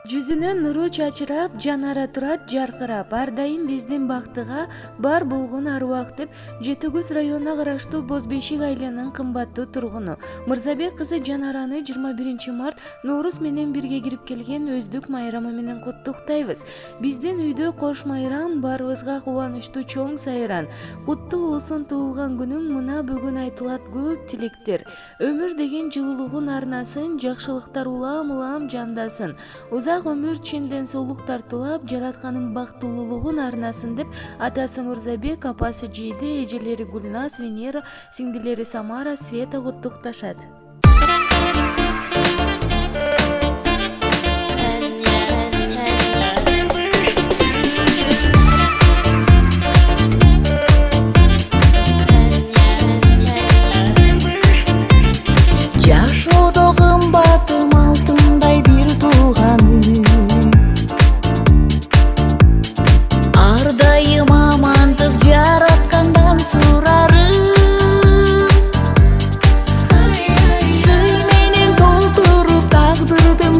Жүзүнөн нуру чачырап, жанара турат жаркырап, ар дайым биздин бактыга бар болгон аруак деп Жети Көз районуна караштуу Боз Бешик айылынын кымбаттуу тургуну Мырзабек кызы Жанараны 21 март Ноорус менен бирге кирип келген өздүк майрамы менен куттуктайбыз. Биздин үйдө кош майрам, баарыбызга кубанычтуу чоң сайран. Куттуу болсун туулган күнүң, мына бүгүн айтылат көп тилектер. Өмүр деген жылуулугун арнасын, жакшылыктар улам-улам жандасын. Узак өмүр, чынден соолук тартуулап, жаратканын бактылуулугун арнасын деп атасы Мырзабек, апасы Жийде, эжелери Гүлназ, Венера, сиңдилери Самара, Света куттукташат. Жашоодо кымбатым алтындай бир тууганым, ар дайым амандык жараткандан сурарым. Сый менен толтуруп тагдырдым